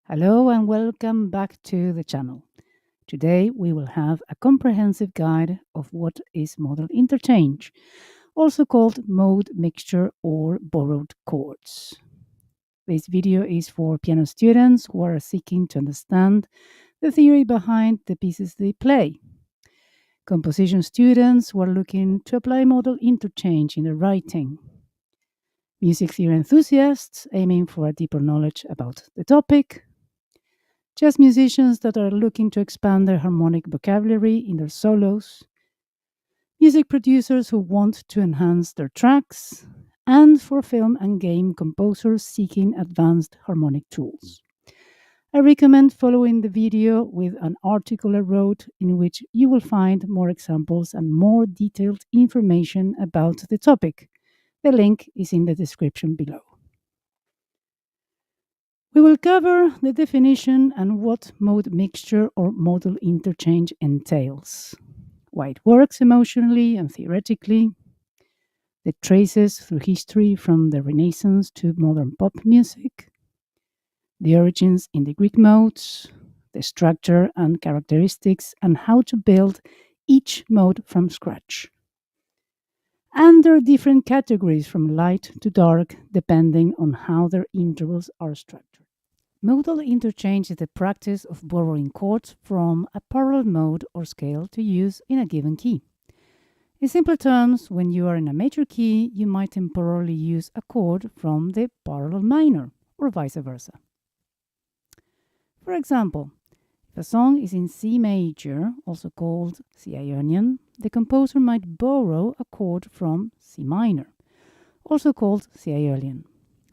Hello and welcome back to the channel. Today we will have a comprehensive guide of what is modal interchange, also called mode mixture or borrowed chords. This video is for piano students who are seeking to understand the theory behind the pieces they play. Composition students who are looking to apply modal interchange in their writing. Music theory enthusiasts aiming for a deeper knowledge about the topic, jazz musicians that are looking to expand their harmonic vocabulary in their solos, music producers who want to enhance their tracks, and for film and game composers seeking advanced harmonic tools. I recommend following the video with an article I wrote in which you will find more examples and more detailed information about the topic. The link is in the description below. We will cover the definition and what mode mixture or modal interchange entails, why it works emotionally and theoretically, the traces through history from the Renaissance to modern pop music, the origins in the Greek modes, the structure and characteristics, and how to build each mode from scratch. And there are different categories from light to dark depending on how their intervals are structured. Modal interchange is the practice of borrowing chords from a parallel mode or scale to use in a given key. In simple terms, when you are in a major key, you might temporarily use a chord from the parallel minor, or vice versa. For example, if a song is in C major, also called C Ionian, the composer might borrow a chord from C minor, also called C Aeolian,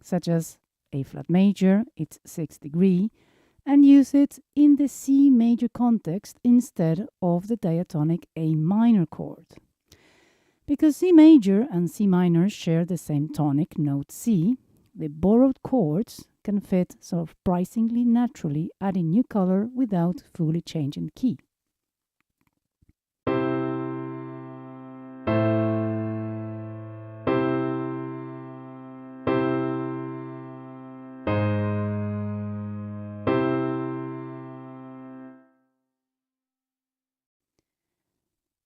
such as A flat major, its sixth degree, and use it in the C major context instead of the diatonic A minor chord. Because C major and C minor share the same tonic note C, the borrowed chords can fit surprisingly naturally, adding new color without fully changing key.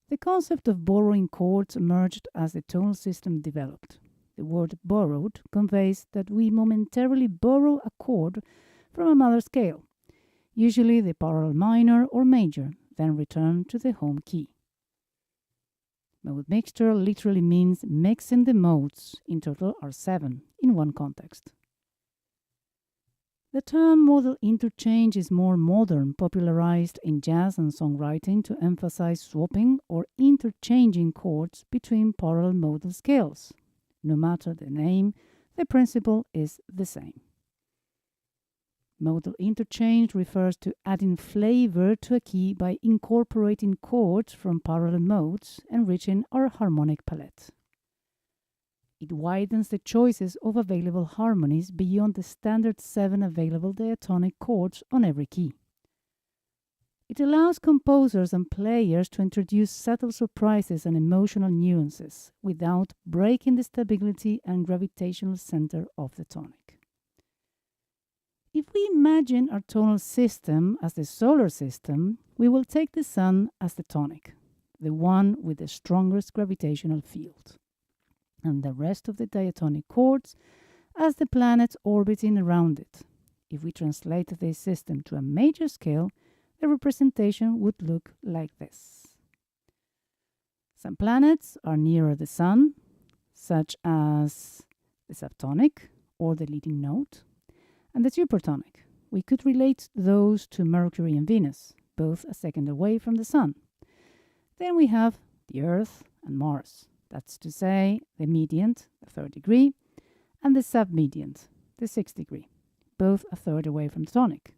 The concept of borrowing chords emerged as the tonal system developed. The word borrowed conveys that we momentarily borrow a chord from another scale, usually the parallel minor or major, then return to the home key. Mode mixture literally means mixing the modes, in total are 7, in one context. The term modal interchange is more modern, popularized in jazz and songwriting to emphasize swapping or interchanging chords between parallel modal scales. No matter the name, the principle is the same. Modal interchange refers to adding flavor to a key by incorporating chords from parallel modes, enriching our harmonic palette. It widens the choices of available harmonies beyond the standard 7 available diatonic chords on every key. It allows composers and players to introduce subtle surprises and emotional nuances without breaking the stability and gravitational center of the tonic. If we imagine our tonal system as the solar system, we will take the Sun as the tonic, the one with the strongest gravitational field, and the rest of the diatonic chords as the planets orbiting around it. If we translate this system to a major scale, the representation would look like this. Some planets are nearer the Sun, such as the subtonic or the leading note, and the supertonic. We could relate those to Mercury and Venus, both a second away from the Sun. Then we have the Earth and Mars. That's to say, the mediant, the third degree, and the submediant, the sixth degree, both a third away from the tonic.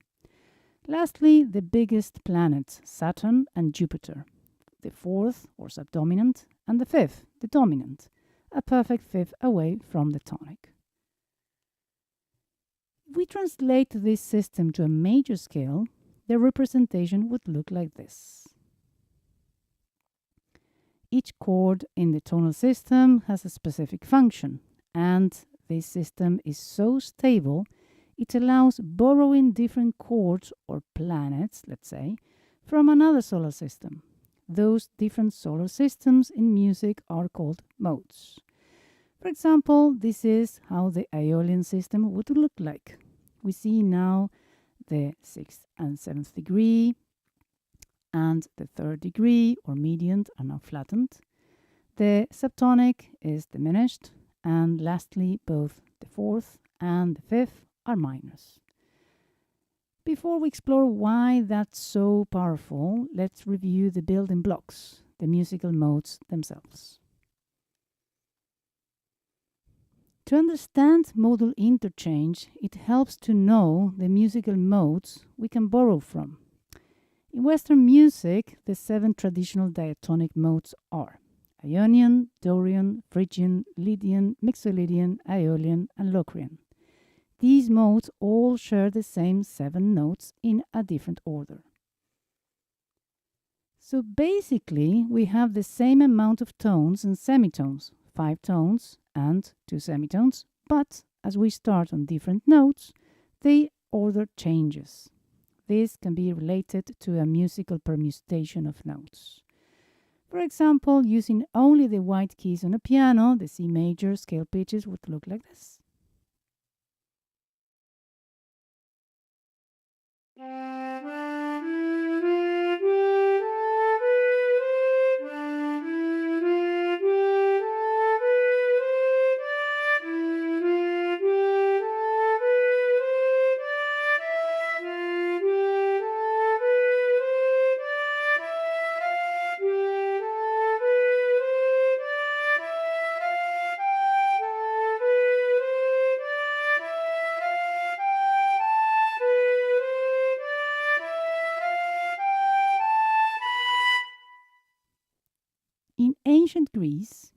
Lastly, the biggest planets, Saturn and Jupiter, the fourth or subdominant, and the fifth, the dominant, a perfect fifth away from the tonic. If we translate this system to a major scale, the representation would look like this. Each chord in the tonal system has a specific function, and this system is so stable It allows borrowing different chords or planets, let's say, from another solar system. Those different solar systems in music are called modes. For example, this is how the Aeolian system would look like. We see now the 6th and 7th degree and the 3rd degree or median are now flattened. The subtonic is diminished, and lastly, both the 4th and the 5th are minors. Before we explore why that's so powerful, let's review the building blocks, the musical modes themselves. To understand modal interchange, it helps to know the musical modes we can borrow from. In Western music, the 7 traditional diatonic modes are Ionian, Dorian, Phrygian, Lydian, Mixolydian, Aeolian, and Locrian. These modes all share the same 7 notes in a different order. So basically, we have the same amount of tones and semitones, 5 tones and 2 semitones, but as we start on different notes, the order changes. This can be related to a musical permutation of notes. For example, using only the white keys on a piano, the C major scale pitches would look like this. In ancient Greece,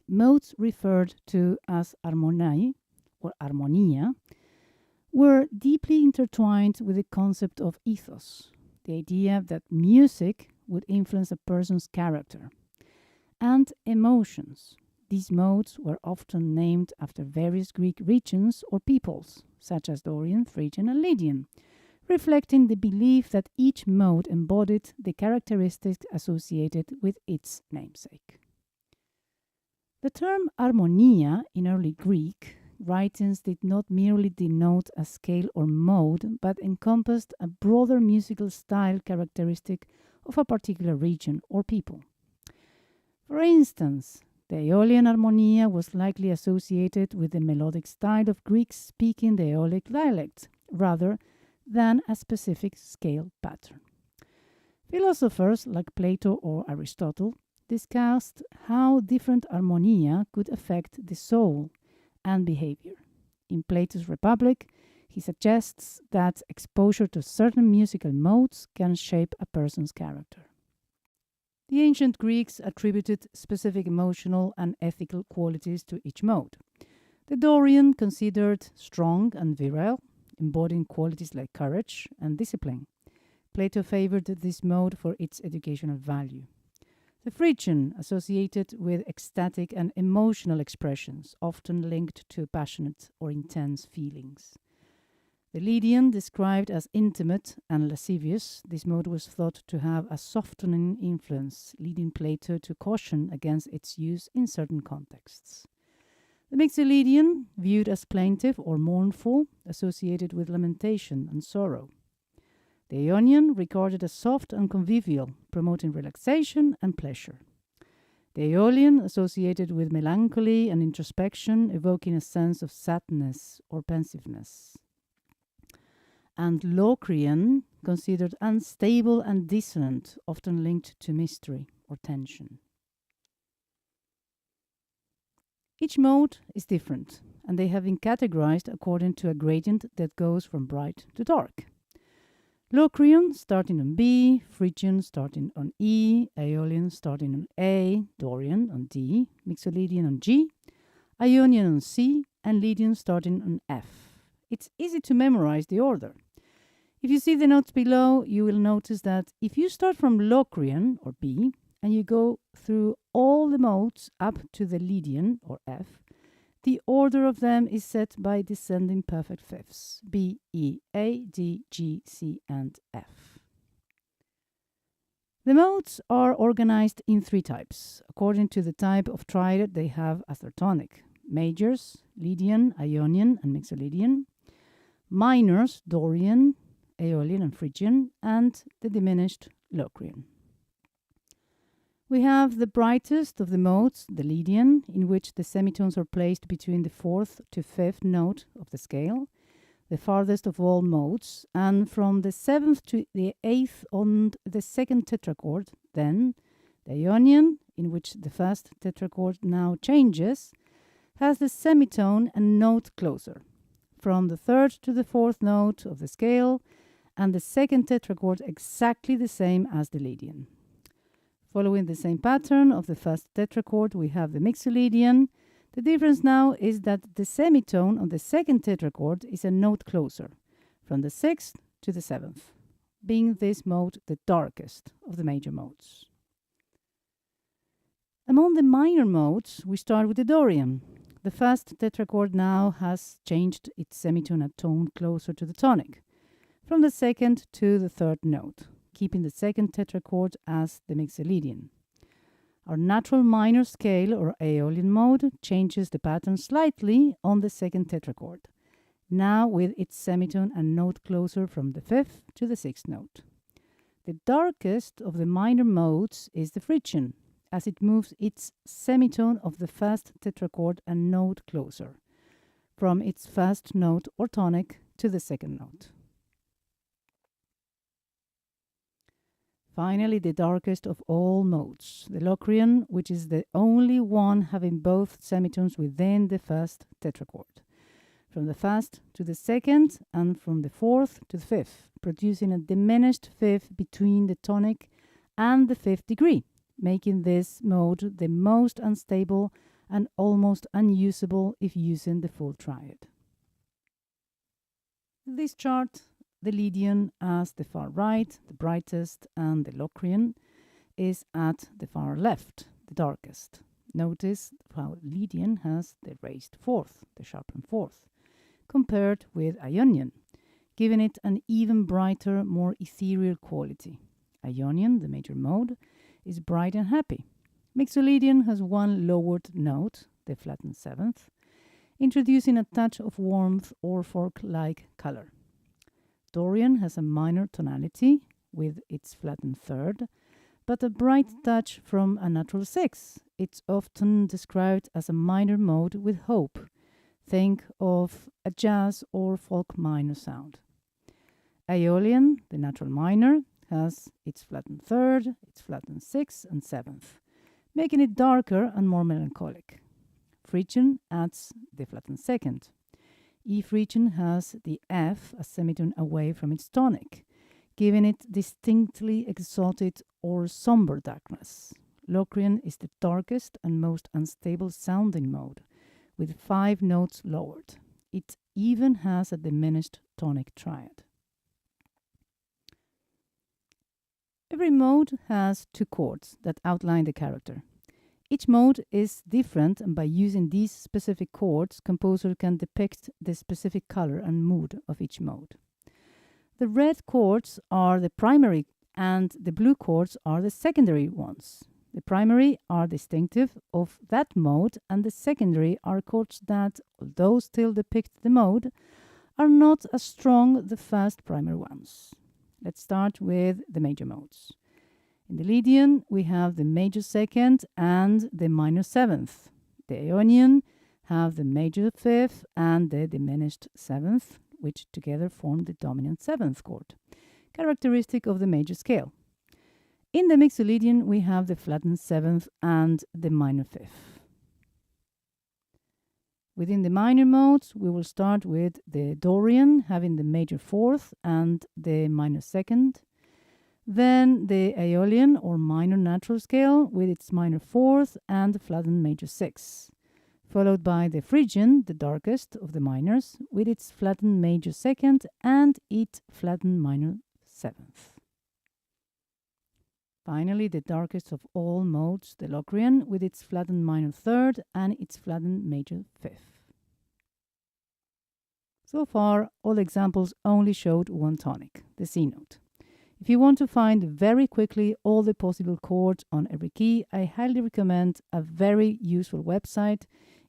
modes referred to as harmoniae or harmonia were deeply intertwined with the concept of ethos, the idea that music would influence a person's character, and emotions. These modes were often named after various Greek regions or peoples, such as Dorian, Phrygian, and Lydian, reflecting the belief that each mode embodied the characteristics associated with its namesake. The term harmonia in early Greek writings did not merely denote a scale or mode, but encompassed a broader musical style characteristic of a particular region or people. For instance, the Aeolian harmonia was likely associated with the melodic style of Greek-speaking Aeolic dialect, rather than a specific scale pattern. Philosophers like Plato or Aristotle discussed how different harmonia could affect the soul and behavior. In Plato's Republic, he suggests that exposure to certain musical modes can shape a person's character. The ancient Greeks attributed specific emotional and ethical qualities to each mode. The Dorian considered strong and virile, embodying qualities like courage and discipline. Plato favored this mode for its educational value. The Phrygian, associated with ecstatic and emotional expressions, often linked to passionate or intense feelings. The Lydian, described as intimate and lascivious, this mode was thought to have a softening influence, leading Plato to caution against its use in certain contexts. The Mixolydian, viewed as plaintive or mournful, associated with lamentation and sorrow. The Ionian, regarded as soft and convivial, promoting relaxation and pleasure. The Aeolian, associated with melancholy and introspection, evoking a sense of sadness or pensiveness. And Locrian, considered unstable and dissonant, often linked to mystery or tension. Each mode is different, and they have been categorized according to a gradient that goes from bright to dark. Locrian starting on B, Phrygian starting on E, Aeolian starting on A, Dorian on D, Mixolydian on G, Ionian on C, and Lydian starting on F. It's easy to memorize the order. If you see the notes below, you will notice that if you start from Locrian, or B, and you go through all the modes up to the Lydian, or F, the order of them is set by descending perfect fifths, B, E, A, D, G, C, and F. The modes are organized in three types, according to the type of triad they have as their tonic: majors, Lydian, Ionian, and Mixolydian; minors, Dorian, Aeolian, and Phrygian; and the diminished Locrian. We have the brightest of the modes, the Lydian, in which the semitones are placed between the fourth to fifth note of the scale, the farthest of all modes, and from the seventh to the eighth on the second tetrachord. Then the Ionian, in which the first tetrachord now changes, has the semitone and note closer, from the third to the fourth note of the scale, and the second tetrachord exactly the same as the Lydian. Following the same pattern of the first tetrachord, we have the Mixolydian. The difference now is that the semitone on the second tetrachord is a note closer, from the sixth to the seventh, being this mode the darkest of the major modes. Among the minor modes, we start with the Dorian. The first tetrachord now has changed its semitone a tone closer to the tonic, from the second to the third note, keeping the second tetrachord as the Mixolydian. Our natural minor scale, or Aeolian mode, changes the pattern slightly on the second tetrachord, now with its semitone a note closer from the fifth to the sixth note. The darkest of the minor modes is the Phrygian, as it moves its semitone of the first tetrachord a note closer, from its first note or tonic to the second note. Finally, the darkest of all modes, the Locrian, which is the only one having both semitones within the first tetrachord, from the first to the second and from the fourth to the fifth, producing a diminished fifth between the tonic and the fifth degree, making this mode the most unstable and almost unusable if using the full triad. This chart, the Lydian as the far right, the brightest, and the Locrian is at the far left, the darkest. Notice how Lydian has the raised fourth, the sharpened fourth, compared with Ionian, giving it an even brighter, more ethereal quality. Ionian, the major mode, is bright and happy. Mixolydian has one lowered note, the flattened seventh, introducing a touch of warmth or fork-like color. Dorian has a minor tonality with its flattened third, but a bright touch from a natural sixth. It's often described as a minor mode with hope. Think of a jazz or folk minor sound. Aeolian, the natural minor, has its flattened third, its flattened sixth and seventh, making it darker and more melancholic. Phrygian adds the flattened second. E Phrygian has the F, a semitone away from its tonic, giving it distinctly exalted or somber darkness. Locrian is the darkest and most unstable sounding mode, with 5 notes lowered. It even has a diminished tonic triad. Every mode has 2 chords that outline the character. Each mode is different, and by using these specific chords, composer can depict the specific color and mood of each mode. The red chords are the primary and the blue chords are the secondary ones. The primary are distinctive of that mode, and the secondary are chords that, although still depict the mode, are not as strong as the first primary ones. Let's start with the major modes. In the Lydian, we have the major second and the minor seventh. The Ionian have the major fifth and the diminished seventh, which together form the dominant seventh chord, characteristic of the major scale. In the Mixolydian, we have the flattened seventh and the minor fifth. Within the minor modes, we will start with the Dorian, having the major fourth and the minor second. Then the Aeolian, or minor natural scale, with its minor fourth and the flattened major sixth, followed by the Phrygian, the darkest of the minors, with its flattened major second and its flattened minor seventh. Finally, the darkest of all modes, the Locrian, with its flattened minor third and its flattened major fifth. So far, all examples only showed one tonic, the C note. If you want to find very quickly all the possible chords on every key, I highly recommend a very useful website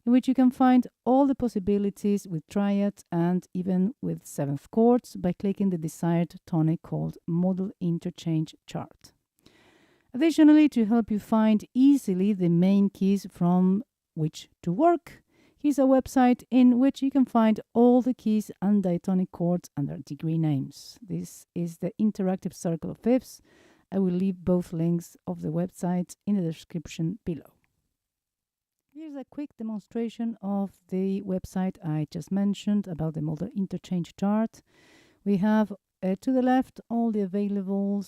in which you can find all the possibilities with triads and even with seventh chords by clicking the desired tonic called Modal Interchange Chart. Additionally, to help you find easily the main keys from which to work, here's a website in which you can find all the keys and diatonic chords under degree names. This is the Interactive Circle of Fifths. I will leave both links of the website in the description below. Here's a quick demonstration of the website I just mentioned about the modal interchange chart. We have to the left all the available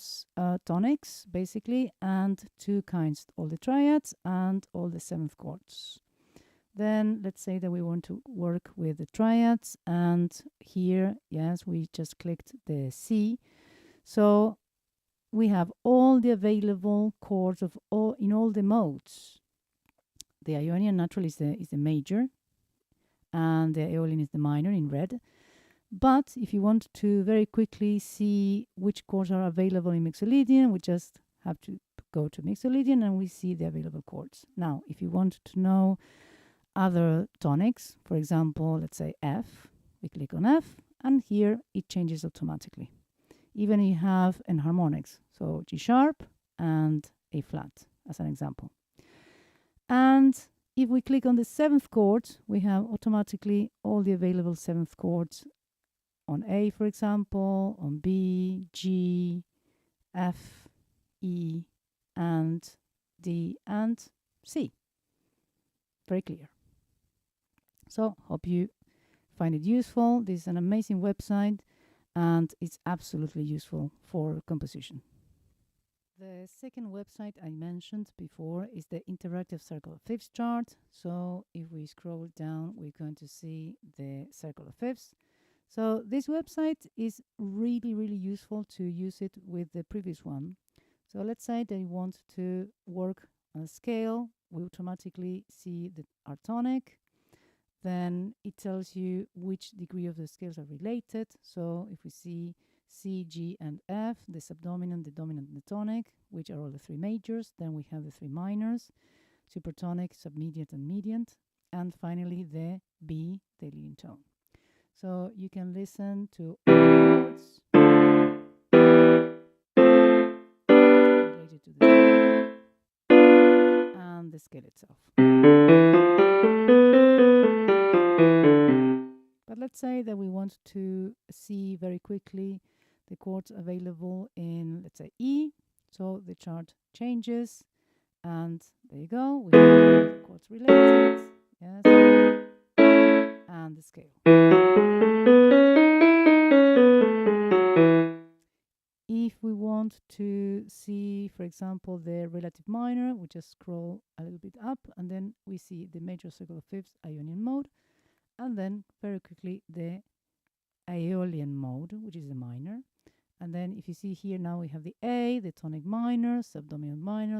tonics, basically, and two kinds, all the triads and all the seventh chords. Then let's say that we want to work with the triads, and here, yes, we just clicked the C. So we have all the available chords of in all the modes. The Ionian naturally is the major, and the Aeolian is the minor in red. But if you want to very quickly see which chords are available in Mixolydian, we just have to go to Mixolydian and we see the available chords. Now, if you want to know other tonics, for example, let's say F, we click on F, and here it changes automatically. Even you have enharmonics, so G sharp and A flat, as an example. And if we click on the seventh chord, we have automatically all the available seventh chords on A, for example, on B, G, F, E, and D, and C. Very clear. So, hope you find it useful. This is an amazing website, and it's absolutely useful for composition. The second website I mentioned before is the Interactive Circle of Fifths chart. So if we scroll down, we're going to see the Circle of Fifths. So this website is really, really useful to use it with the previous one. So let's say that you want to work on a scale. We automatically see our tonic. Then it tells you which degree of the scales are related. So if we see C, G, and F, the subdominant, the dominant, and the tonic, which are all the three majors. Then we have the three minors, supertonic, submediate, and mediant. And finally, the B, the leading tone. So you can listen to all the chords related to the scale and the scale itself. But let's say that we want to see very quickly the chords available in, let's say, E. So the chart changes, and there you go. We have the chords related, yes, and the scale. If we want to see, for example, the relative minor, we just scroll a little bit up, and then we see the major circle of fifths Ionian mode, and then very quickly the Aeolian mode, which is the minor. And then if you see here now we have the A, the tonic minor, subdominant minor,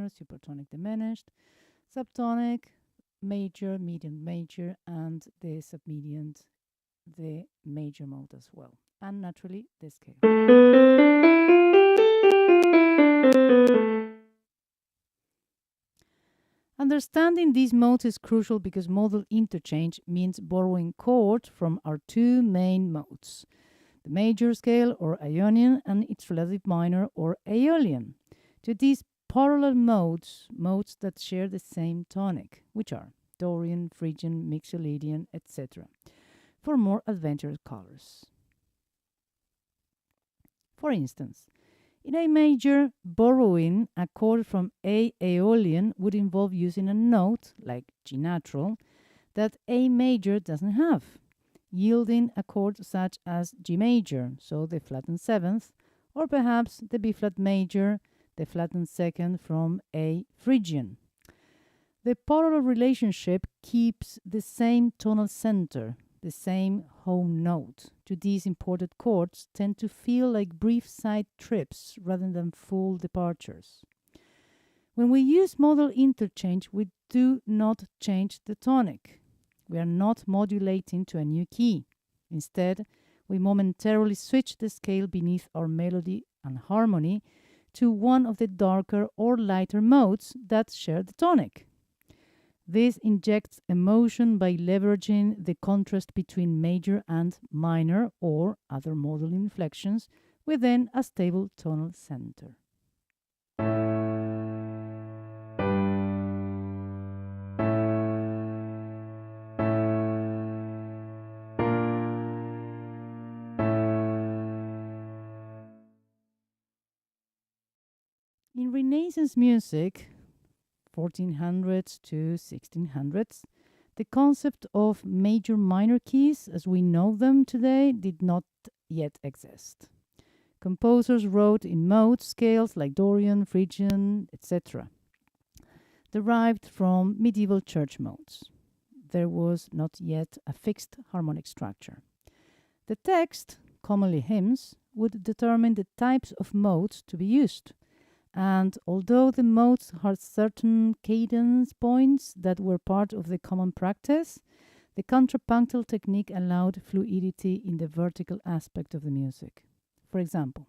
supertonic diminished, subtonic, major, medium major, and the submediant, the major mode as well. And naturally the scale. Understanding these modes is crucial because modal interchange means borrowing chords from our two main modes, the major scale or Ionian and its relative minor or Aeolian, to these parallel modes that share the same tonic, which are Dorian, Phrygian, Mixolydian, etc., for more adventurous colors. For instance, in A major, borrowing a chord from A Aeolian would involve using a note, like G natural, that A major doesn't have, yielding a chord such as G major, so the flattened seventh, or perhaps the B flat major, the flattened second from A Phrygian. The parallel relationship keeps the same tonal center, the same home note, to these imported chords tend to feel like brief side trips rather than full departures. When we use modal interchange, we do not change the tonic. We are not modulating to a new key. Instead, we momentarily switch the scale beneath our melody and harmony to one of the darker or lighter modes that share the tonic. This injects emotion by leveraging the contrast between major and minor or other modal inflections within a stable tonal center. In Renaissance music, 1400s to 1600s, the concept of major minor keys as we know them today did not yet exist. Composers wrote in mode scales like Dorian, Phrygian, etc., derived from medieval church modes. There was not yet a fixed harmonic structure. The text, commonly hymns, would determine the types of modes to be used. And although the modes had certain cadence points that were part of the common practice, the contrapunctal technique allowed fluidity in the vertical aspect of the music. For example,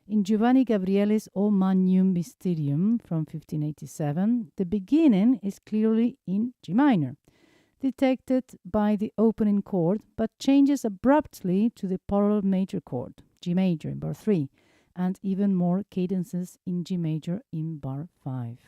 in Giovanni Gabrieli's O Magnum Mysterium from 1587, the beginning is clearly in G minor, detected by the opening chord, but changes abruptly to the parallel major chord, G major in bar 3, and even more cadences in G major in bar 5.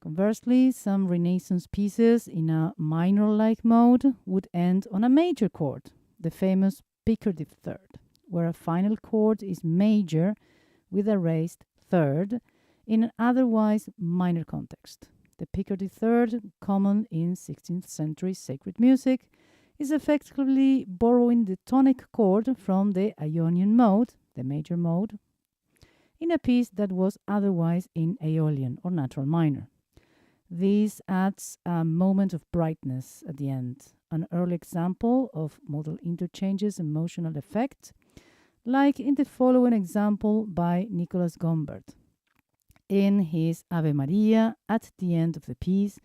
Conversely, some Renaissance pieces in a minor-like mode would end on a major chord, the famous Picardy third, where a final chord is major with a raised third in an otherwise minor context. The Picardy third, common in 16th century sacred music, is effectively borrowing the tonic chord from the Ionian mode, the major mode, in a piece that was otherwise in Aeolian or natural minor. This adds a moment of brightness at the end, an early example of modal interchanges emotional effect, like in the following example by Nicholas Gombert. In his Ave Maria, at the end of the piece,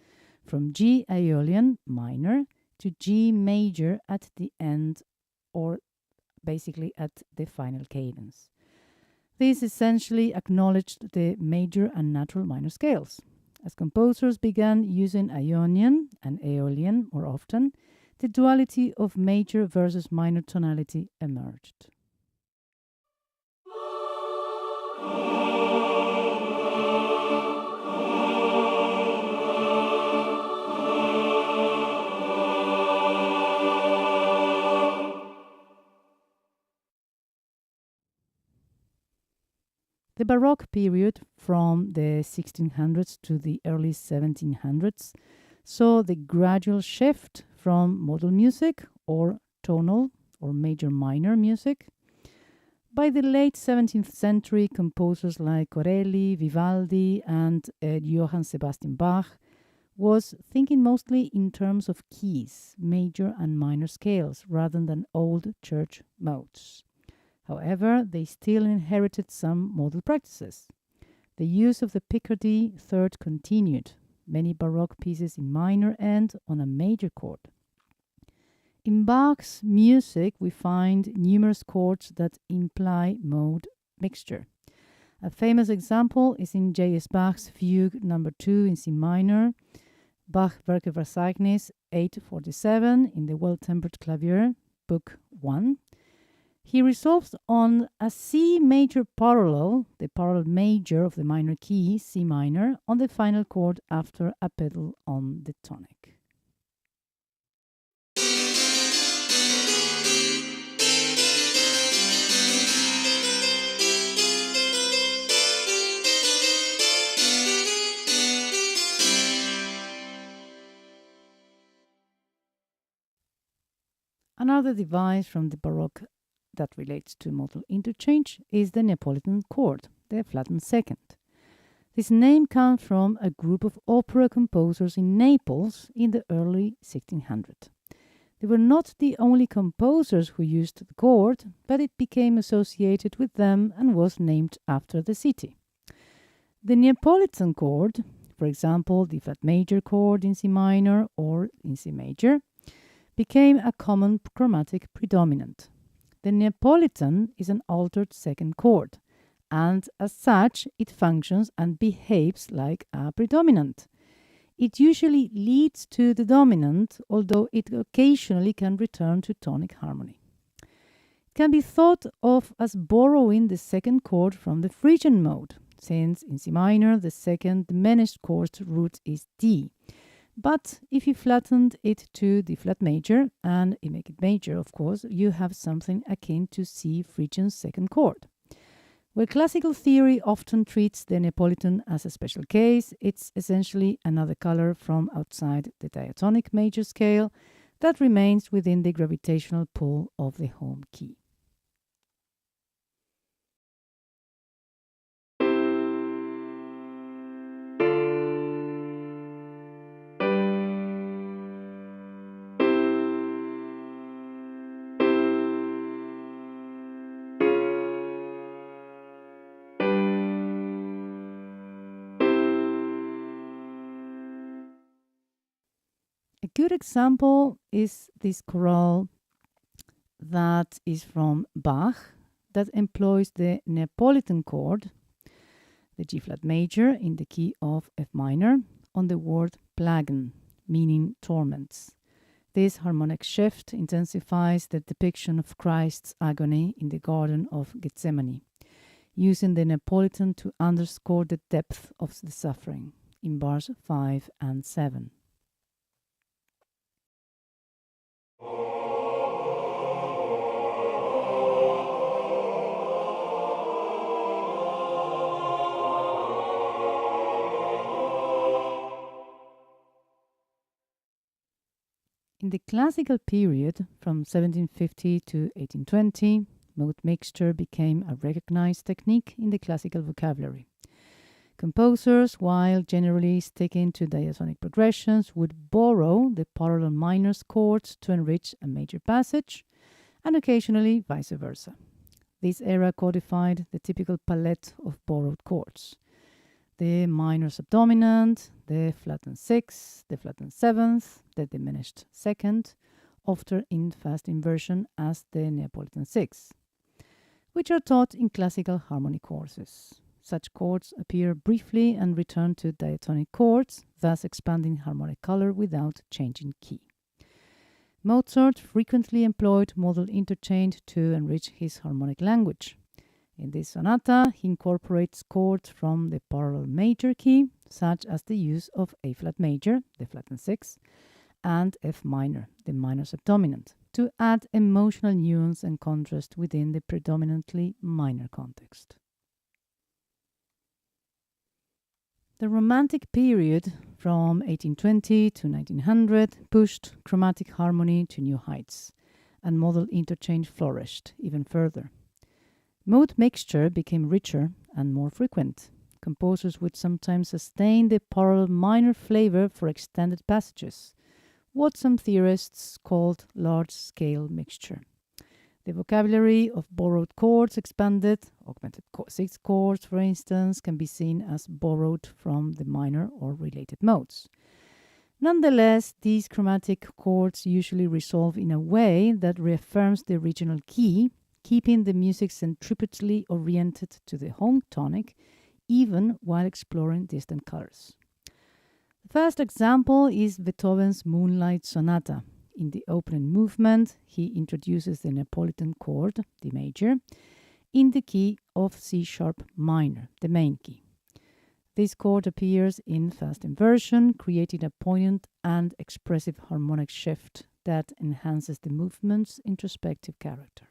from G Aeolian minor to G major at the end, or basically at the final cadence. This essentially acknowledged the major and natural minor scales. As composers began using Ionian and Aeolian more often, the duality of major versus minor tonality emerged. The Baroque period, from the 1600s to the early 1700s, saw the gradual shift from modal music or tonal or major-minor music. By the late 17th century, composers like Corelli, Vivaldi, and Johann Sebastian Bach was thinking mostly in terms of keys, major and minor scales, rather than old church modes. However, they still inherited some modal practices. The use of the Picardy third continued. Many Baroque pieces in minor end on a major chord. In Bach's music, we find numerous chords that imply mode mixture. A famous example is in J.S. Bach's Fugue No. 2 in C minor, Bach Werkverzeichnis 847 in the Well-Tempered Clavier, Book 1. He resolves on a C major parallel, the parallel major of the minor key, C minor, on the final chord after a pedal on the tonic. Another device from the Baroque that relates to modal interchange is the Neapolitan chord, the flattened second. This name comes from a group of opera composers in Naples in the early 1600s. They were not the only composers who used the chord, but it became associated with them and was named after the city. The Neapolitan chord, for example, the flat major chord in C minor or in C major, became a common chromatic predominant. The Neapolitan is an altered second chord, and as such, it functions and behaves like a predominant. It usually leads to the dominant, although it occasionally can return to tonic harmony. It can be thought of as borrowing the second chord from the Phrygian mode, since in C minor the second diminished chord root is D. But if you flattened it to D flat major, and you make it major, of course, you have something akin to C Phrygian second chord. Where classical theory often treats the Neapolitan as a special case, it's essentially another color from outside the diatonic major scale that remains within the gravitational pull of the home key. A good example is this chorale that is from Bach that employs the Neapolitan chord, the G flat major in the key of F minor, on the word plagen, meaning torments. This harmonic shift intensifies the depiction of Christ's agony in the Garden of Gethsemane, using the Neapolitan to underscore the depth of the suffering in bars 5 and 7. In the classical period, from 1750 to 1820, mode mixture became a recognized technique in the classical vocabulary. Composers, while generally sticking to diatonic progressions, would borrow the parallel minor chords to enrich a major passage, and occasionally vice versa. This era codified the typical palette of borrowed chords: the minor subdominant, the flattened sixth, the flattened seventh, the diminished second, often in fast inversion as the Neapolitan sixth, which are taught in classical harmony courses. Such chords appear briefly and return to diatonic chords, thus expanding harmonic color without changing key. Mozart frequently employed modal interchange to enrich his harmonic language. In this sonata, he incorporates chords from the parallel major key, such as the use of A flat major, the flattened sixth, and F minor, the minor subdominant, to add emotional nuance and contrast within the predominantly minor context. The Romantic period from 1820 to 1900 pushed chromatic harmony to new heights, and modal interchange flourished even further. Mode mixture became richer and more frequent. Composers would sometimes sustain the parallel minor flavor for extended passages, what some theorists called large-scale mixture. The vocabulary of borrowed chords expanded. Augmented sixth chords, for instance, can be seen as borrowed from the minor or related modes. Nonetheless, these chromatic chords usually resolve in a way that reaffirms the original key, keeping the music centripetally oriented to the home tonic, even while exploring distant colors. The first example is Beethoven's Moonlight Sonata. In the opening movement, he introduces the Neapolitan chord, D major, in the key of C sharp minor, the main key. This chord appears in fast inversion, creating a poignant and expressive harmonic shift that enhances the movement's introspective character.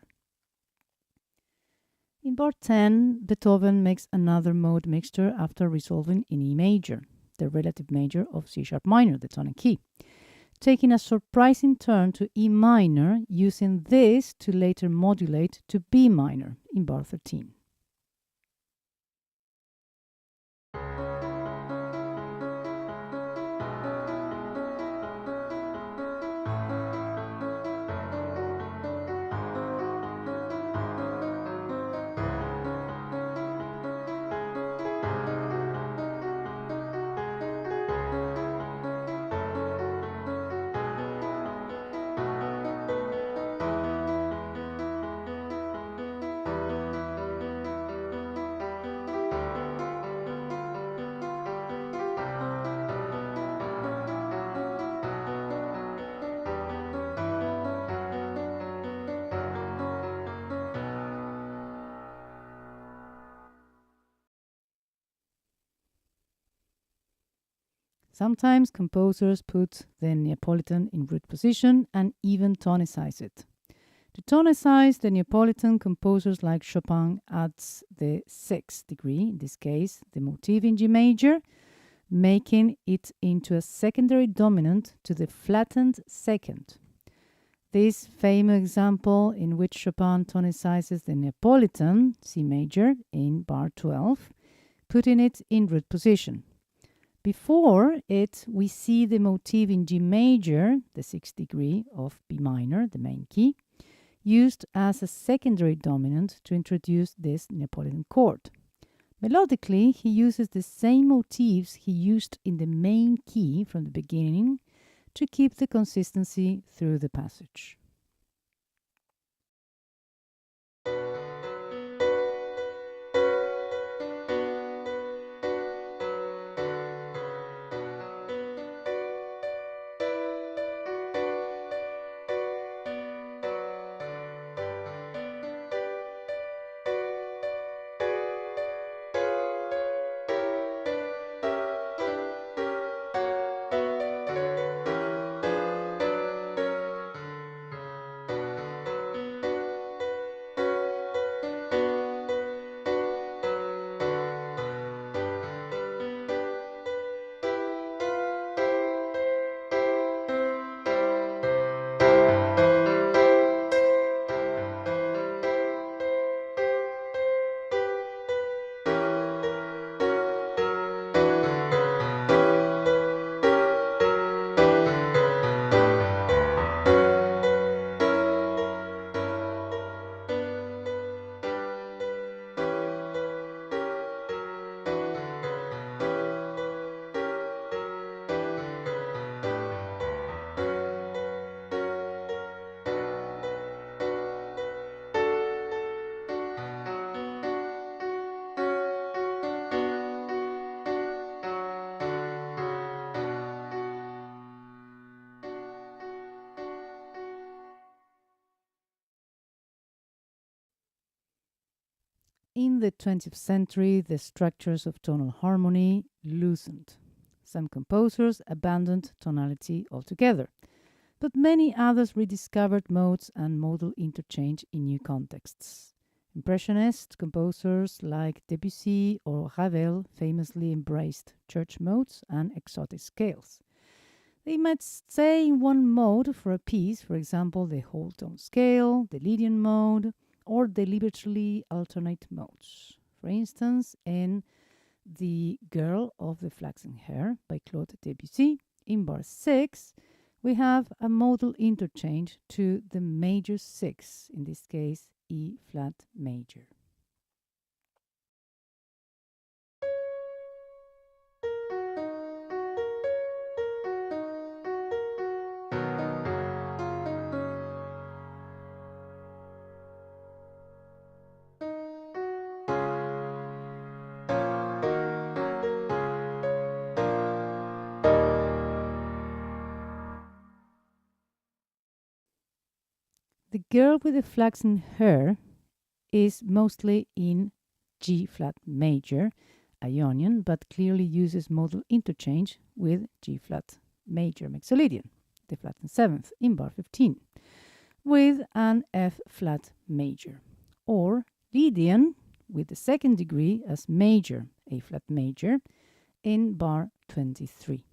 In bar 10, Beethoven makes another mode mixture after resolving in E major, the relative major of C sharp minor, the tonic key, taking a surprising turn to E minor, using this to later modulate to B minor in bar 13. Sometimes composers put the Neapolitan in root position and even tonicize it. To tonicize the Neapolitan, composers like Chopin adds the sixth degree, in this case the motif in G major, making it into a secondary dominant to the flattened second. This famous example in which Chopin tonicizes the Neapolitan, C major, in bar 12, putting it in root position. Before it, we see the motif in G major, the sixth degree of B minor, the main key, used as a secondary dominant to introduce this Neapolitan chord. Melodically, he uses the same motifs he used in the main key from the beginning to keep the consistency through the passage. In the 20th century, the structures of tonal harmony loosened. Some composers abandoned tonality altogether, but many others rediscovered modes and modal interchange in new contexts. Impressionist composers like Debussy or Ravel famously embraced church modes and exotic scales. They might stay in one mode for a piece, for example, the whole tone scale, the Lydian mode, or deliberately alternate modes. For instance, in The Girl of the Flaxen Hair by Claude Debussy, in bar 6, we have a modal interchange to the major 6, in this case E flat major. The Girl with the Flaxen Hair is mostly in G flat major, Ionian, but clearly uses modal interchange with G flat major Mixolydian, the flattened seventh, in bar 15, with an F flat major, or Lydian with the second degree as major, A flat major, in bar 23.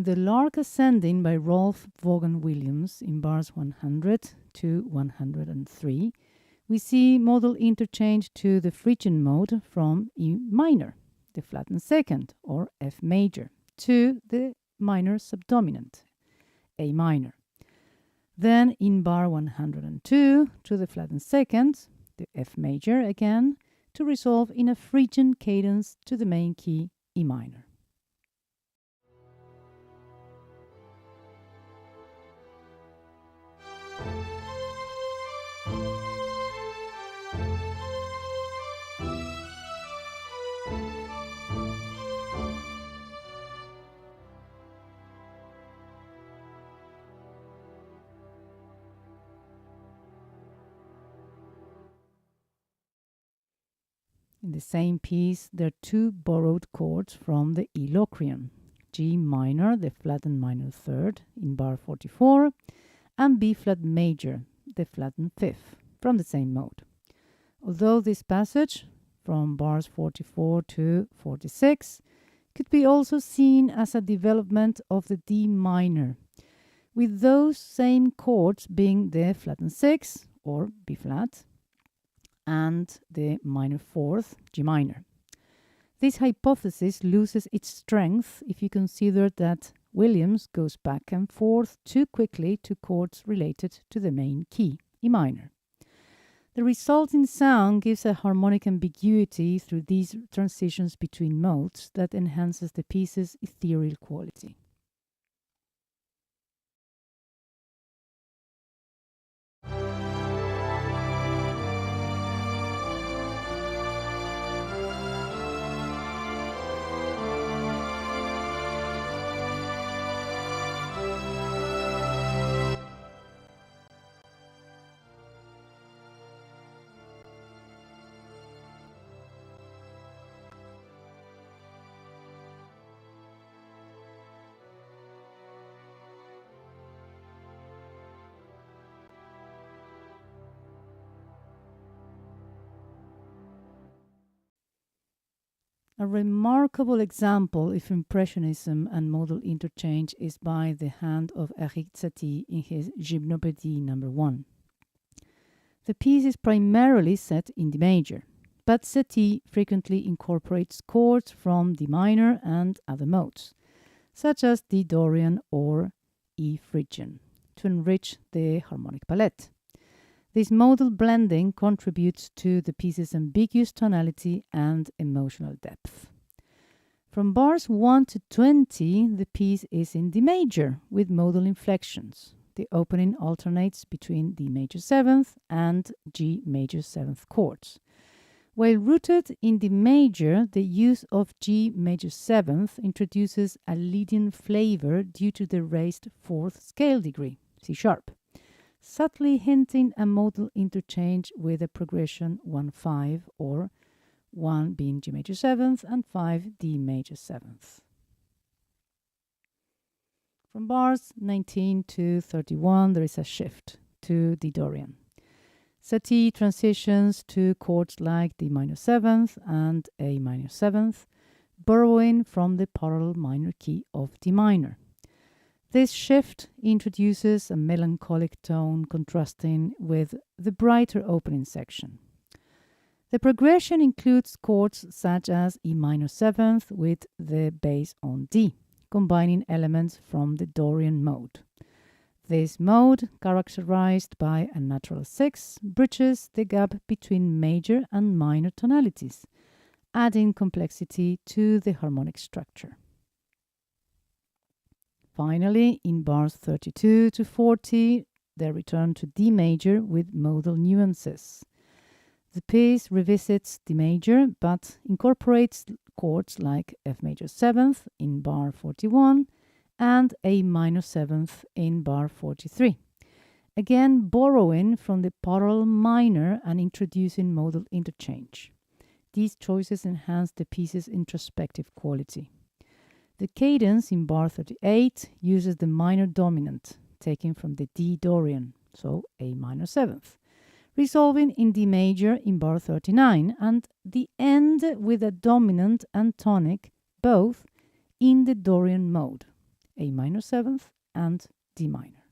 In the Lark Ascending by Rolf Vaughan Williams in bars 100 to 103, we see modal interchange to the Phrygian mode from E minor, the flattened second, or F major, to the minor subdominant, A minor. Then in bar 102 to the flattened second, the F major again, to resolve in a Phrygian cadence to the main key E minor. In the same piece, there are two borrowed chords from the E Locrian, G minor, the flattened minor third, in bar 44, and B flat major, the flattened fifth, from the same mode. Although this passage, from bars 44 to 46, could be also seen as a development of the D minor, with those same chords being the flattened sixth, or B flat, and the minor fourth, G minor. This hypothesis loses its strength if you consider that Williams goes back and forth too quickly to chords related to the main key, E minor. The resulting sound gives a harmonic ambiguity through these transitions between modes that enhances the piece's ethereal quality. A remarkable example of Impressionism and modal interchange is by the hand of Erik Satie in his Gymnopédie No. 1. The piece is primarily set in D major, but Satie frequently incorporates chords from D minor and other modes, such as D Dorian or E Phrygian, to enrich the harmonic palette. This modal blending contributes to the piece's ambiguous tonality and emotional depth. From bars 1 to 20, the piece is in D major with modal inflections. The opening alternates between D major 7th and G major 7th chords. While rooted in D major, the use of G major 7th introduces a Lydian flavor due to the raised 4th scale degree, C sharp, subtly hinting a modal interchange with a progression 1-5, or 1 being G major 7th and 5 D major 7th. From bars 19 to 31, there is a shift to D Dorian. Satie transitions to chords like D minor 7th and A minor 7th, borrowing from the parallel minor key of D minor. This shift introduces a melancholic tone contrasting with the brighter opening section. The progression includes chords such as E minor 7th with the bass on D, combining elements from the Dorian mode. This mode, characterized by a natural 6, bridges the gap between major and minor tonalities, adding complexity to the harmonic structure. Finally, in bars 32 to 40, they return to D major with modal nuances. The piece revisits D major but incorporates chords like F major 7th in bar 41 and A minor 7th in bar 43, again borrowing from the parallel minor and introducing modal interchange. These choices enhance the piece's introspective quality. The cadence in bar 38 uses the minor dominant, taken from the D Dorian, so A minor 7th, resolving in D major in bar 39, and the end with a dominant and tonic, both in the Dorian mode, A minor 7th, and D minor.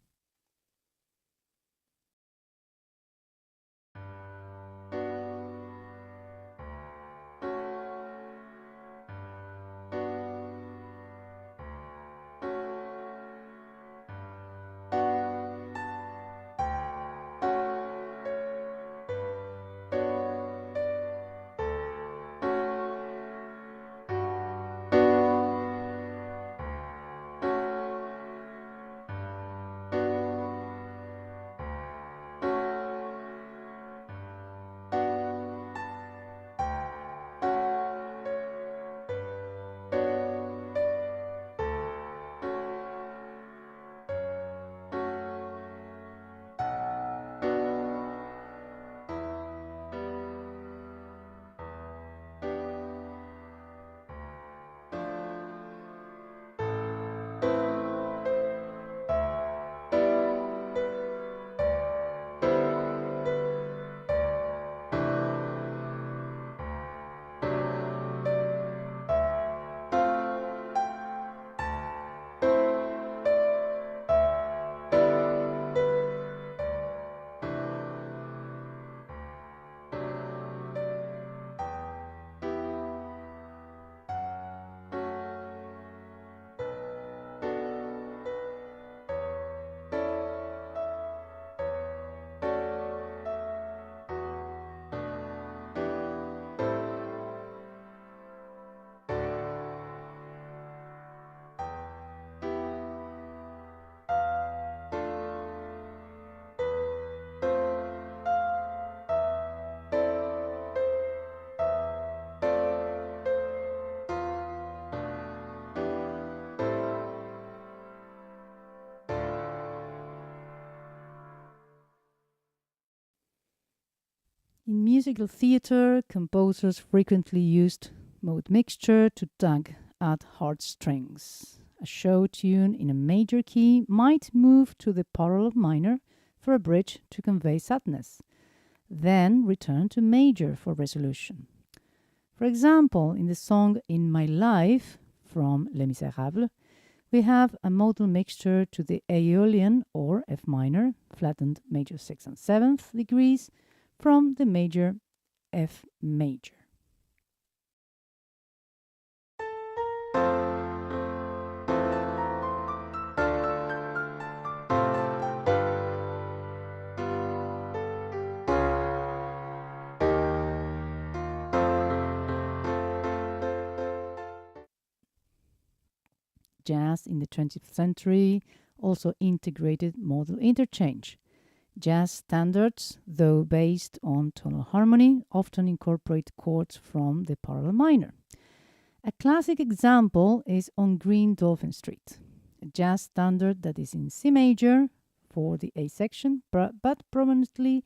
In musical theatre, composers frequently used mode mixture to tug at heartstrings. A show tune in a major key might move to the parallel minor for a bridge to convey sadness, then return to major for resolution. For example, in the song In My Life from Les Misérables, we have a modal mixture to the Aeolian or F minor, flattened major 6th and 7th degrees, from the major F major. Jazz in the 20th century also integrated modal interchange. Jazz standards, though based on tonal harmony, often incorporate chords from the parallel minor. A classic example is On Green Dolphin Street, a jazz standard that is in C major for the A section, but prominently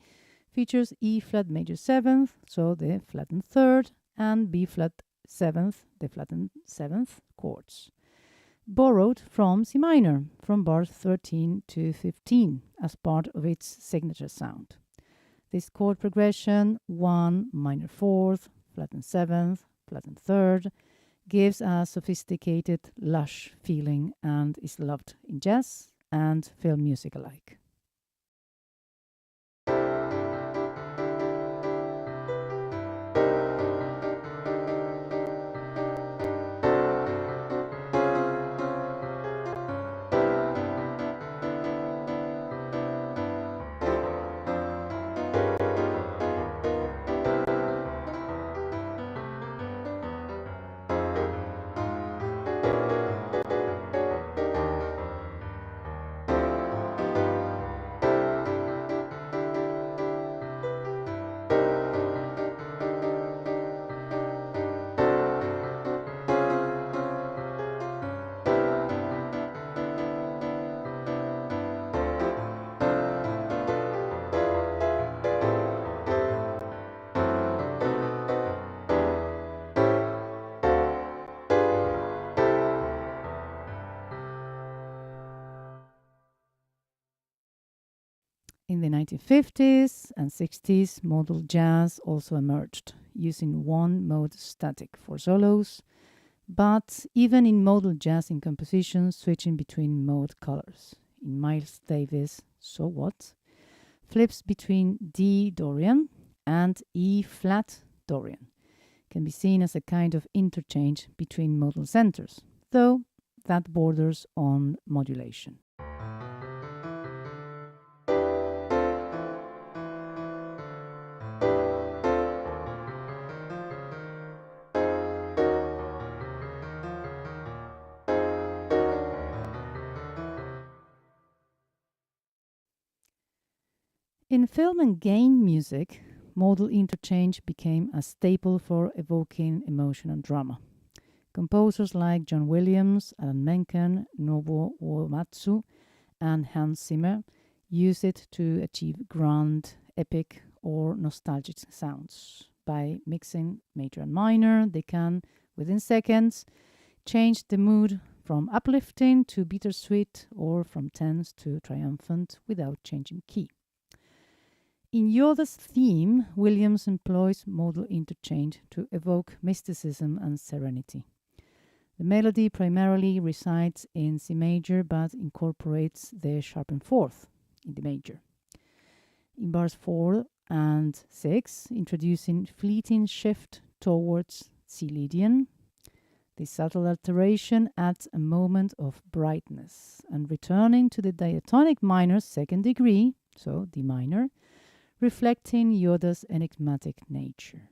features E flat major 7th, so the flattened 3rd, and B flat 7th, the flattened 7th chords, borrowed from C minor, from bars 13 to 15, as part of its signature sound. This chord progression, 1 minor 4th, flattened 7th, flattened 3rd, gives a sophisticated, lush feeling and is loved in jazz and film music alike. In the 1950s and 60s, modal jazz also emerged, using one mode static for solos, but even in modal jazz in compositions, switching between mode colors. In Miles Davis' So What, flips between D Dorian and E flat Dorian can be seen as a kind of interchange between modal centers, though that borders on modulation. In film and game music, modal interchange became a staple for evoking emotion and drama. Composers like John Williams, Alan Menken, Nobuo Uematsu, and Hans Zimmer use it to achieve grand, epic, or nostalgic sounds. By mixing major and minor, they can, within seconds, change the mood from uplifting to bittersweet or from tense to triumphant without changing key. In Yoda's theme, Williams employs modal interchange to evoke mysticism and serenity. The melody primarily resides in C major but incorporates the sharpened fourth in D major. In bars 4 and 6, introducing fleeting shift towards C Lydian, the subtle alteration adds a moment of brightness, and returning to the diatonic minor second degree, so D minor, reflecting Yoda's enigmatic nature.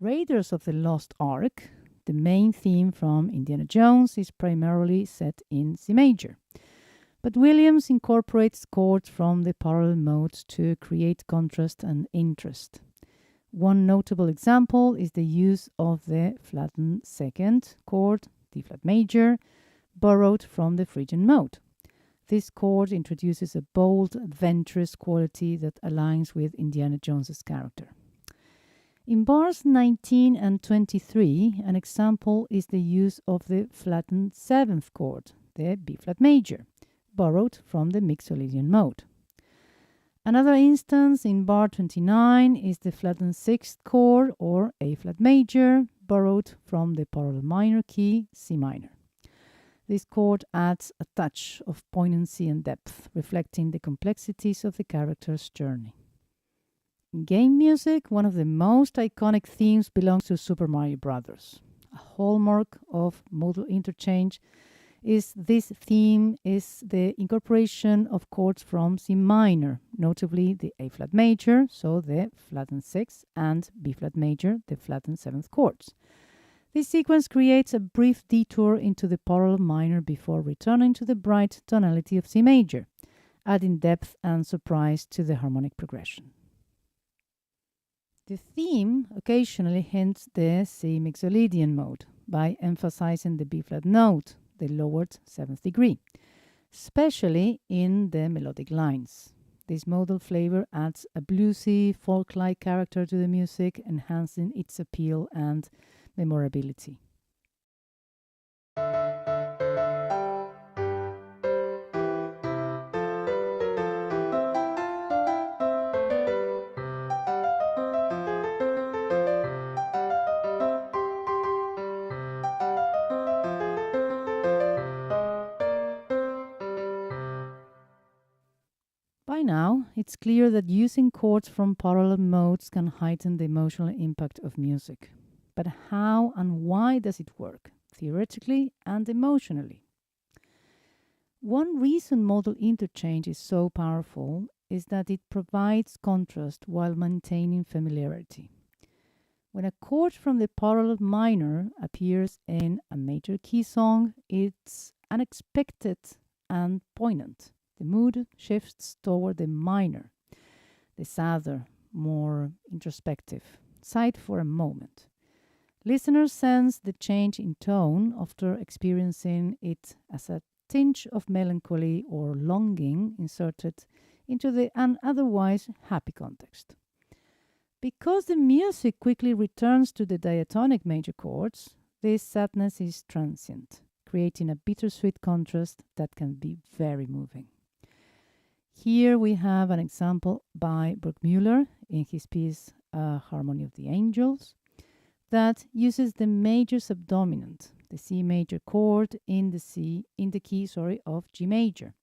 Raiders of the Lost Ark, the main theme from Indiana Jones, is primarily set in C major. But Williams incorporates chords from the parallel modes to create contrast and interest. One notable example is the use of the flattened second chord, D flat major, borrowed from the Phrygian mode. This chord introduces a bold, adventurous quality that aligns with Indiana Jones's character. In bars 19 and 23, an example is the use of the flattened seventh chord, the B flat major, borrowed from the Mixolydian mode. Another instance in bar 29 is the flattened sixth chord, or A flat major, borrowed from the parallel minor key, C minor. This chord adds a touch of poignancy and depth, reflecting the complexities of the character's journey. In game music, one of the most iconic themes belongs to Super Mario Bros. A hallmark of modal interchange is this theme is the incorporation of chords from C minor, notably the A flat major, so the flattened sixth, and B flat major, the flattened seventh chords. This sequence creates a brief detour into the parallel minor before returning to the bright tonality of C major, adding depth and surprise to the harmonic progression. The theme occasionally hints the C Mixolydian mode by emphasizing the B flat note, the lowered seventh degree, especially in the melodic lines. This modal flavor adds a bluesy, folk-like character to the music, enhancing its appeal and memorability. By now, it's clear that using chords from parallel modes can heighten the emotional impact of music. But how and why does it work, theoretically and emotionally? One reason modal interchange is so powerful is that it provides contrast while maintaining familiarity. When a chord from the parallel minor appears in a major key song, it's unexpected and poignant. The mood shifts toward the minor, the sadder, more introspective side for a moment. Listeners sense the change in tone after experiencing it as a tinge of melancholy or longing inserted into an otherwise happy context. Because the music quickly returns to the diatonic major chords, this sadness is transient, creating a bittersweet contrast that can be very moving. Here we have an example by Burgmüller in his piece Harmony of the Angels that uses the major subdominant, the C major chord in the key of G major.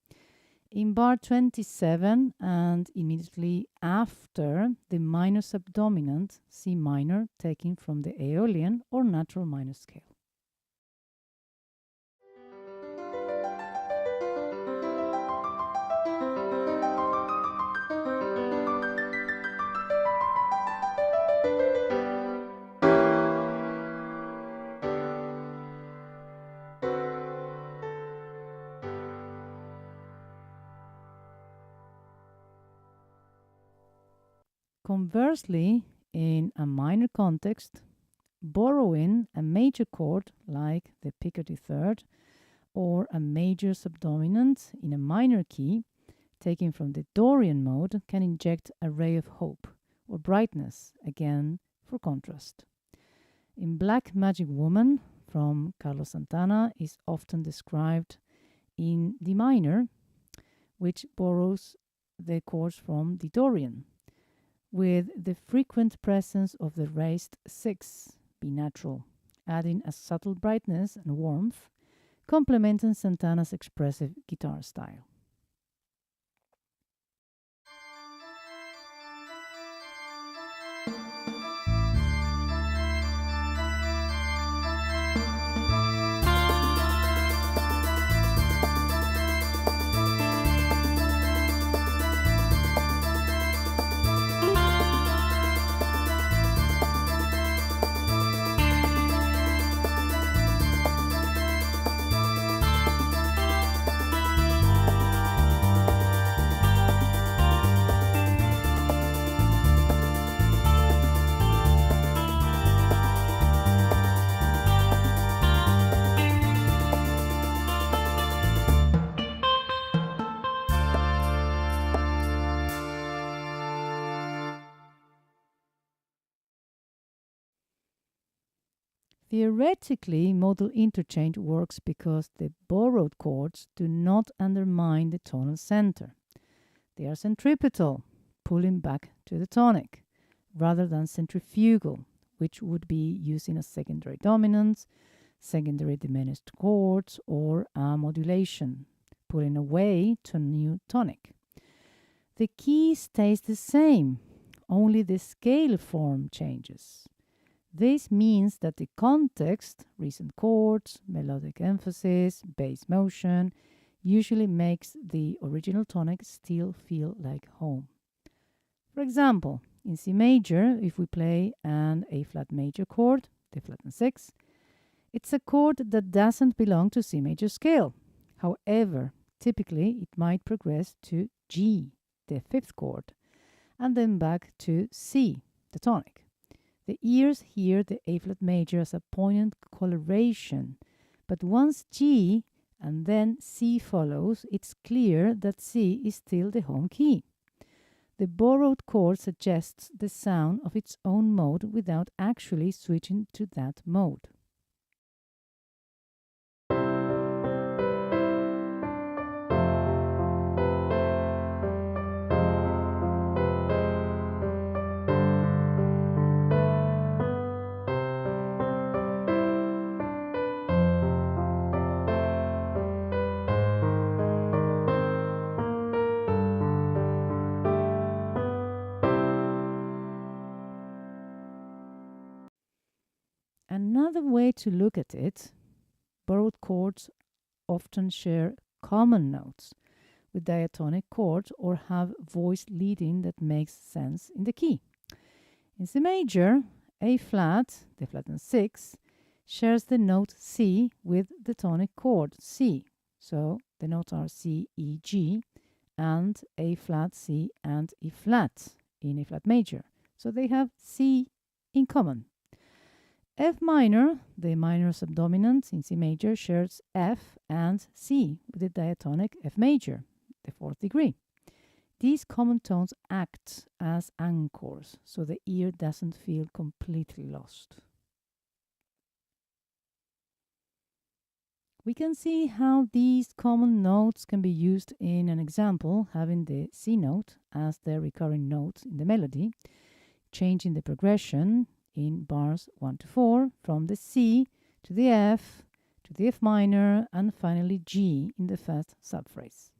In bar 27 and immediately after the minor subdominant C minor taken from the Aeolian or natural minor scale. Conversely, in a minor context, borrowing a major chord like the Picardy third or a major subdominant in a minor key taken from the Dorian mode can inject a ray of hope or brightness, again for contrast. In Black Magic Woman from Carlos Santana is often described in D minor, which borrows the chords from the Dorian, with the frequent presence of the raised six, B natural, adding a subtle brightness and warmth, complementing Santana's expressive guitar style. Theoretically, modal interchange works because the borrowed chords do not undermine the tonal center. They are centripetal, pulling back to the tonic, rather than centrifugal, which would be using a secondary dominance, secondary diminished chords, or a modulation, pulling away to a new tonic. The key stays the same, only the scale form changes. This means that the context, recent chords, melodic emphasis, bass motion, usually makes the original tonic still feel like home. For example, in C major, if we play an A flat major chord, the flat and 6, it's a chord that doesn't belong to C major scale. However, typically it might progress to G, the fifth chord, and then back to C, the tonic. The ears hear the A flat major as a poignant coloration, but once G and then C follows, it's clear that C is still the home key. The borrowed chord suggests the sound of its own mode without actually switching to that mode. Another way to look at it, borrowed chords often share common notes with diatonic chords or have voice leading that makes sense in the key. In C major, A flat, the flattened 6, shares the note C with the tonic chord C. So the notes are C, E, G, and A flat, C, and E flat in A flat major. So they have C in common. F minor, the minor subdominant in C major, shares F and C with the diatonic F major, the fourth degree. These common tones act as anchors, so the ear doesn't feel completely lost. We can see how these common notes can be used in an example, having the C note as the recurring note in the melody, changing the progression in bars 1 to 4 from the C to the F to the F minor and finally G in the first subphrase.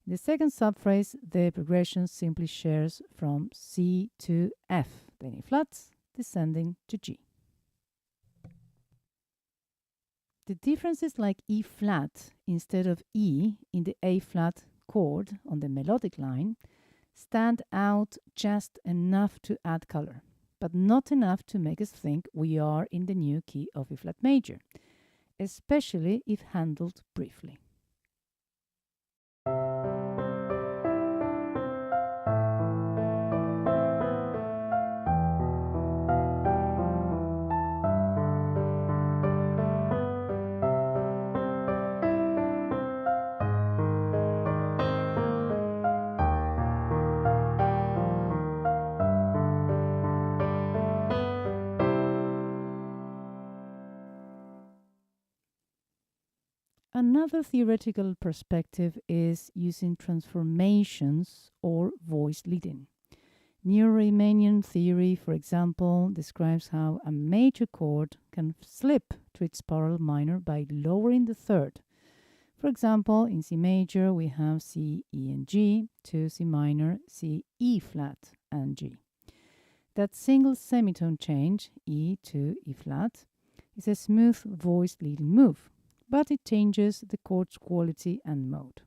In the second subphrase, the progression simply shares from C to F, then E flats, descending to G. The differences like E flat instead of E in the A flat chord on the melodic line stand out just enough to add color, but not enough to make us think we are in the new key of E flat major, especially if handled briefly. Another theoretical perspective is using transformations or voice leading. Neo-Riemannian theory, for example, describes how a major chord can slip to its parallel minor by lowering the third. For example, in C major, we have C, E, and G, to C minor, C, E flat, and G. That single semitone change, E to E flat, is a smooth voice leading move, but it changes the chord's quality and mode.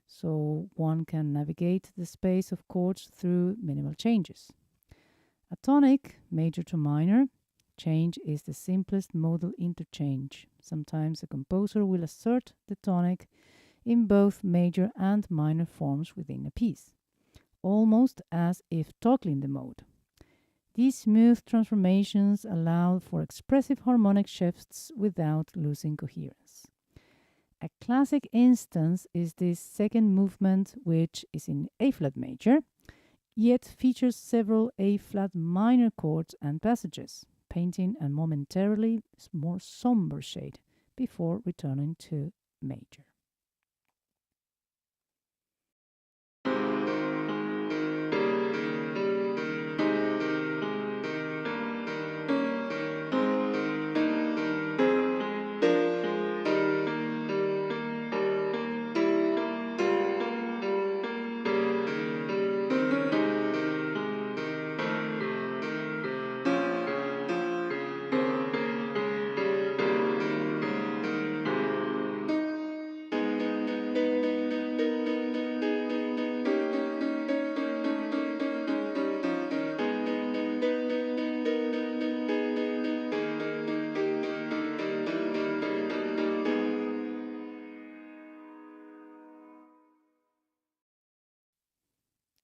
So one can navigate the space of chords through minimal changes. A tonic, major to minor, change is the simplest modal interchange. Sometimes a composer will assert the tonic in both major and minor forms within a piece, almost as if toggling the mode. These smooth transformations allow for expressive harmonic shifts without losing coherence. A classic instance is this second movement, which is in A-flat major, yet features several A-flat minor chords and passages, painting a momentarily more somber shade before returning to major.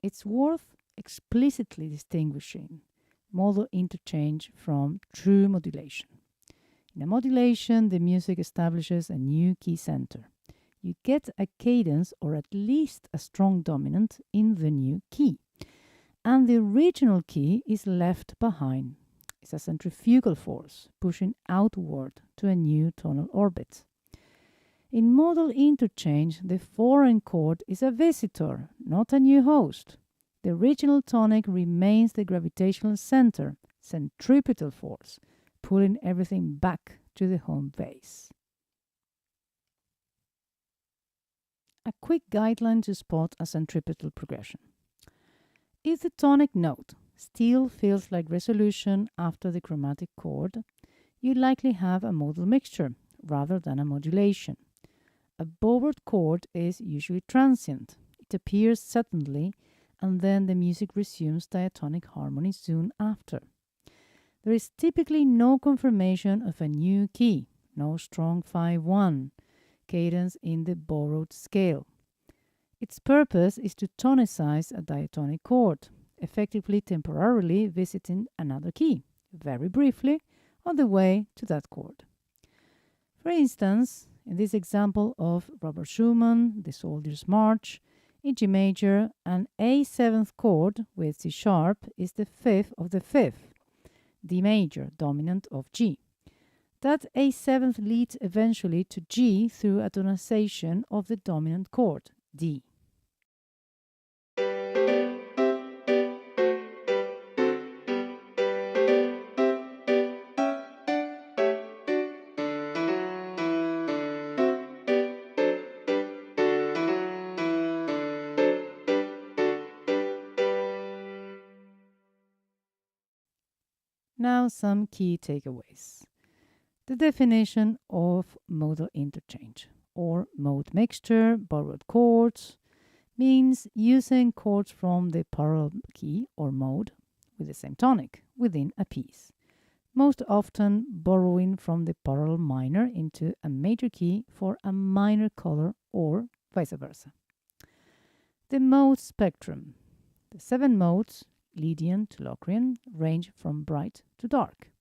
It's worth explicitly distinguishing modal interchange from true modulation. In a modulation, the music establishes a new key center. You get a cadence or at least a strong dominant in the new key, and the original key is left behind. It's a centrifugal force pushing outward to a new tonal orbit. In modal interchange, the foreign chord is a visitor, not a new host. The original tonic remains the gravitational center, centripetal force, pulling everything back to the home base. A quick guideline to spot a centripetal progression. If the tonic note still feels like resolution after the chromatic chord, you likely have a modal mixture rather than a modulation. A borrowed chord is usually transient. It appears suddenly, and then the music resumes diatonic harmony soon after. There is typically no confirmation of a new key, no strong 5-1 cadence in the borrowed scale. Its purpose is to tonicize a diatonic chord, effectively temporarily visiting another key, very briefly, on the way to that chord. For instance, in this example of Robert Schumann, The Soldier's March, in G major, an A7th chord with C sharp is the fifth of the fifth, D major, dominant of G. That A7th leads eventually to G through a tonicization of the dominant chord, D. Now some key takeaways. The definition of modal interchange or mode mixture, borrowed chords, means using chords from the parallel key or mode with the same tonic within a piece, most often borrowing from the parallel minor into a major key for a minor color or vice versa. The mode spectrum. The 7 modes, Lydian to Locrian, range from bright to dark.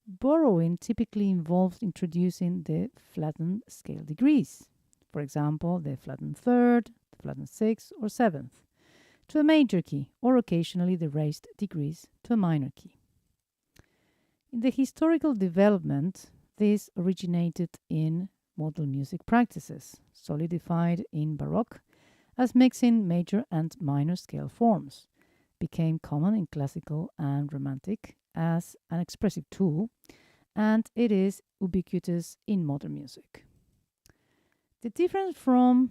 Borrowing typically involves introducing the flattened scale degrees, for example, the flattened third, the flattened sixth or seventh, to a major key, or occasionally the raised degrees to a minor key. In the historical development, this originated in modal music practices, solidified in Baroque as mixing major and minor scale forms, became common in classical and romantic as an expressive tool, and it is ubiquitous in modern music. The difference from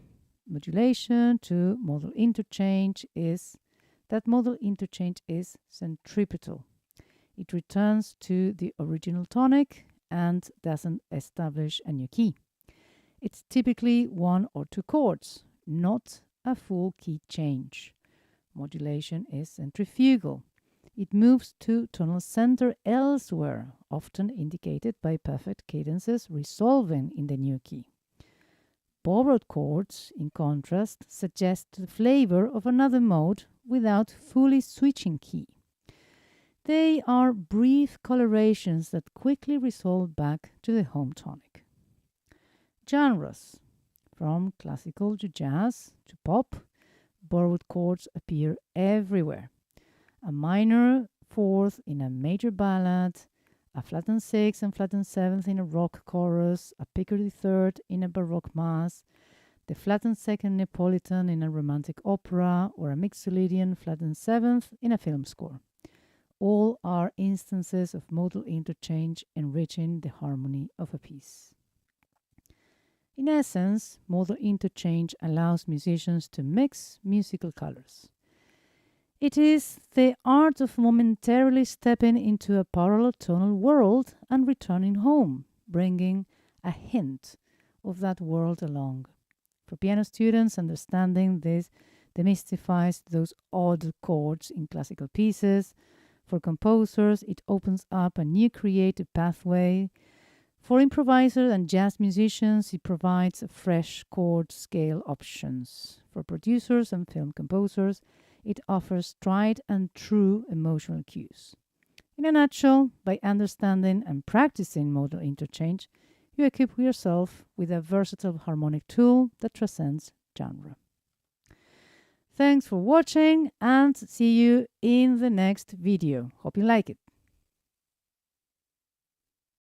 modulation to modal interchange is that modal interchange is centripetal. It returns to the original tonic and doesn't establish a new key. It's typically 1 or 2 chords, not a full key change. Modulation is centrifugal. It moves to tonal center elsewhere, often indicated by perfect cadences resolving in the new key. Borrowed chords, in contrast, suggest the flavor of another mode without fully switching key. They are brief colorations that quickly resolve back to the home tonic. Genres. From classical to jazz to pop, borrowed chords appear everywhere. A minor fourth in a major ballad, a flattened sixth and flattened seventh in a rock chorus, a Picardy third in a Baroque mass, the flattened second Neapolitan in a romantic opera, or a Mixolydian flattened seventh in a film score. All are instances of modal interchange enriching the harmony of a piece. In essence, modal interchange allows musicians to mix musical colors. It is the art of momentarily stepping into a parallel tonal world and returning home, bringing a hint of that world along. For piano students, understanding this demystifies those odd chords in classical pieces. For composers, it opens up a new creative pathway. For improvisers and jazz musicians, it provides fresh chord scale options. For producers and film composers, it offers tried and true emotional cues. In a nutshell, by understanding and practicing modal interchange, you equip yourself with a versatile harmonic tool that transcends genre. Thanks for watching and see you in the next video. Hope you like it.